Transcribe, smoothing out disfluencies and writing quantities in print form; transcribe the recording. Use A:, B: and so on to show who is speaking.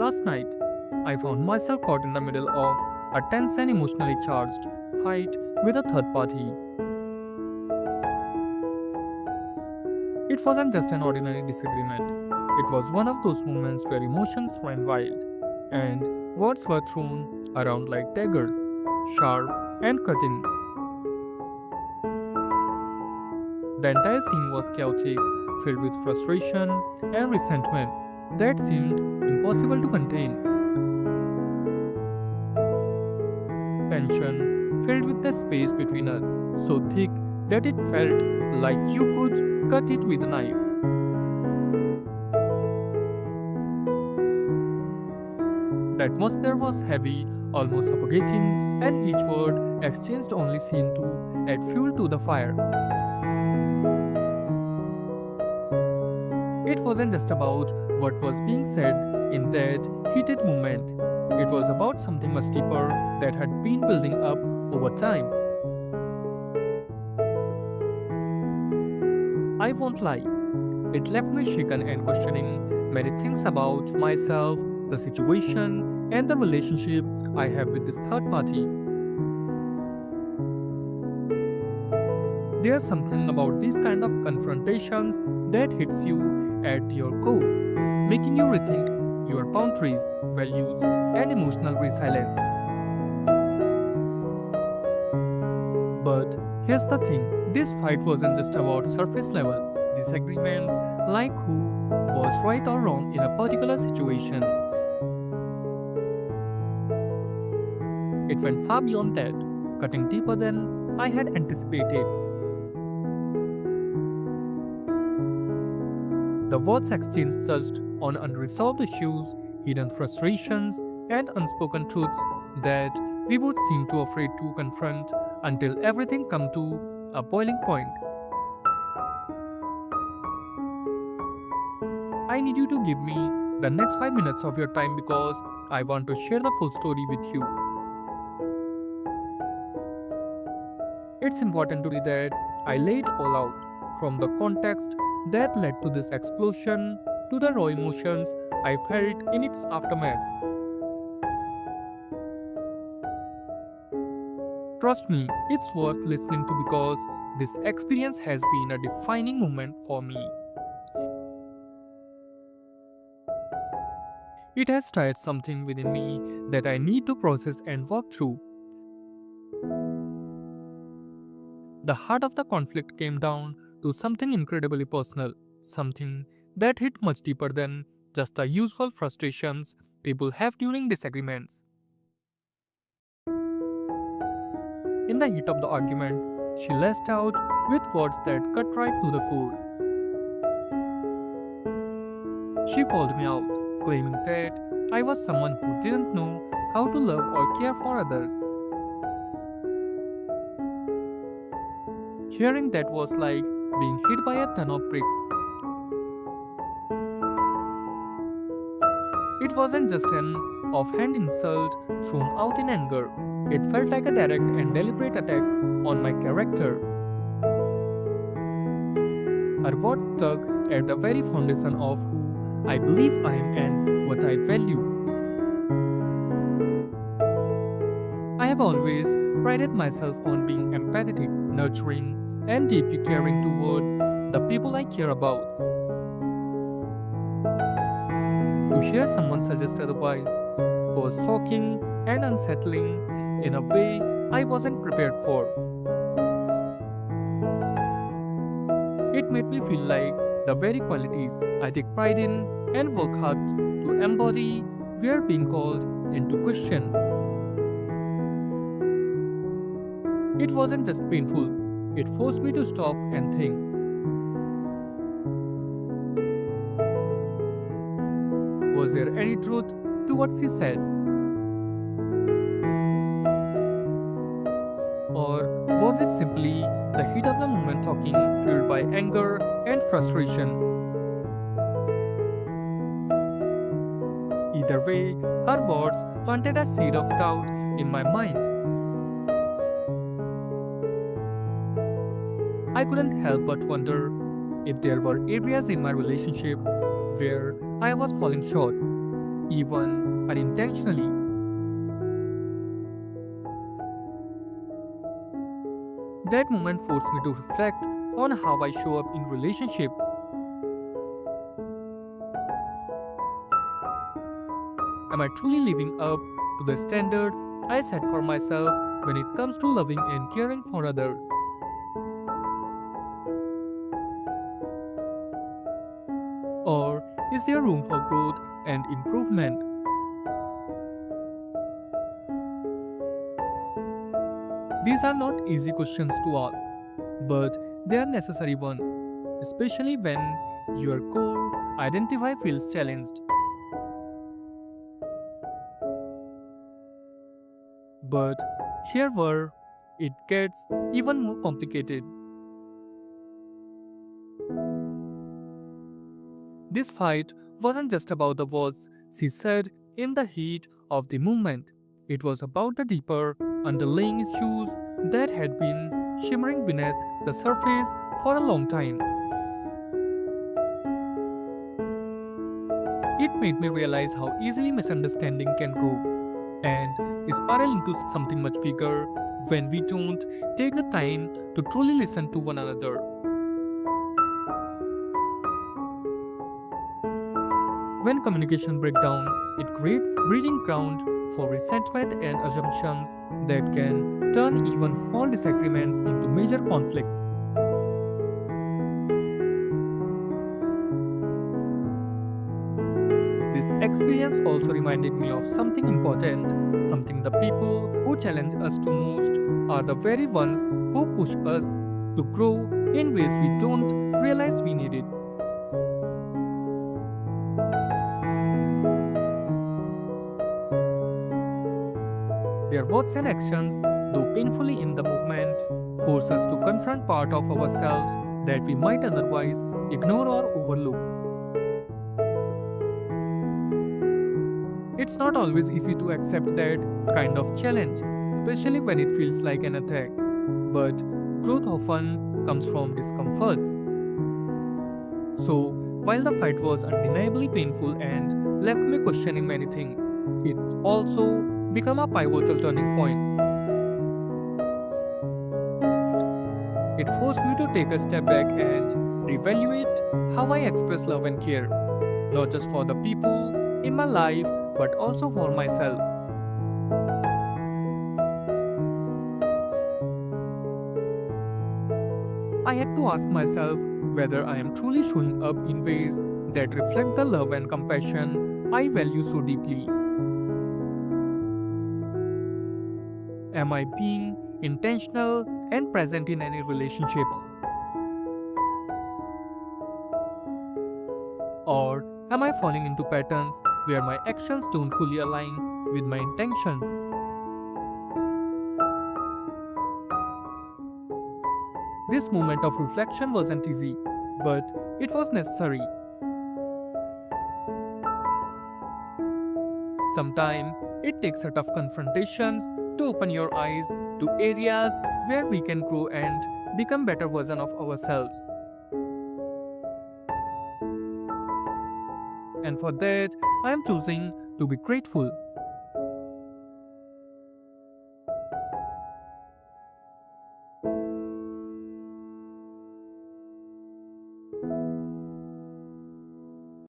A: Last night, I found myself caught in the middle of a tense and emotionally charged fight with a third party. It wasn't just an ordinary disagreement, it was one of those moments where emotions ran wild and words were thrown around like daggers, sharp and cutting. The entire scene was chaotic, filled with frustration and resentment that seemed impossible to contain. Tension filled with the space between us, so thick that it felt like you could cut it with a knife. The atmosphere was heavy, almost suffocating, and each word exchanged only seemed to add fuel to the fire. It wasn't just about what was being said in that heated moment. It was about something much deeper that had been building up over time. I won't lie. It left me shaken and questioning many things about myself, the situation, and the relationship I have with this third party. There's something about these kind of confrontations that hits you at your core, making you rethink your boundaries, values, and emotional resilience. But here's the thing, this fight wasn't just about surface level disagreements like who was right or wrong in a particular situation. It went far beyond that, cutting deeper than I had anticipated. The words exchanged touched on unresolved issues, hidden frustrations, and unspoken truths that we would seem too afraid to confront until everything come to a boiling point. I need you to give me the next 5 minutes of your time because I want to share the full story with you. It's important to me that I lay it all out, from the context that led to this explosion to the raw emotions I felt in its aftermath. Trust me, it's worth listening to because this experience has been a defining moment for me. It has stirred something within me that I need to process and work through. The heart of the conflict came down to something incredibly personal, something that hit much deeper than just the usual frustrations people have during disagreements. In the heat of the argument, she lashed out with words that cut right to the core. She called me out, claiming that I was someone who didn't know how to love or care for others. Hearing that was like being hit by a ton of bricks. It wasn't just an offhand insult thrown out in anger. It felt like a direct and deliberate attack on my character. Her words stuck at the very foundation of who I believe I am and what I value. I have always prided myself on being empathetic, nurturing, and deeply caring toward the people I care about. To hear someone suggest otherwise was shocking and unsettling in a way I wasn't prepared for. It made me feel like the very qualities I take pride in and work hard to embody were being called into question. It wasn't just painful, it forced me to stop and think. Was there any truth to what she said? Or was it simply the heat of the moment talking fueled by anger and frustration? Either way, her words planted a seed of doubt in my mind. I couldn't help but wonder if there were areas in my relationship where I was falling short. even unintentionally. That moment forced me to reflect on how I show up in relationships. Am I truly living up to the standards I set for myself when it comes to loving and caring for others? Or is there room for growth and improvement? These are not easy questions to ask, but they are necessary ones, especially when your core identity feels challenged. But here where it gets even more complicated. This fight wasn't just about the words she said in the heat of the moment. It was about the deeper, underlying issues that had been shimmering beneath the surface for a long time. It made me realize how easily misunderstanding can grow and spiral into something much bigger when we don't take the time to truly listen to one another. When communication breaks down, it creates breeding ground for resentment and assumptions that can turn even small disagreements into major conflicts. This experience also reminded me of something important, something the people who challenge us to most are the very ones who push us to grow in ways we don't realize we need it. Their words and actions, though painfully in the moment, force us to confront part of ourselves that we might otherwise ignore or overlook. It's not always easy to accept that kind of challenge, especially when it feels like an attack. But growth often comes from discomfort. So, while the fight was undeniably painful and left me questioning many things, it also became a pivotal turning point. It forced me to take a step back and reevaluate how I express love and care, not just for the people in my life but also for myself. I had to ask myself whether I am truly showing up in ways that reflect the love and compassion I value so deeply. Am I being intentional and present in any relationships? Or am I falling into patterns where my actions don't fully align with my intentions? This moment of reflection wasn't easy, but it was necessary. Sometimes it takes a tough confrontations to open your eyes to areas where we can grow and become better version of ourselves. And for that, I am choosing to be grateful.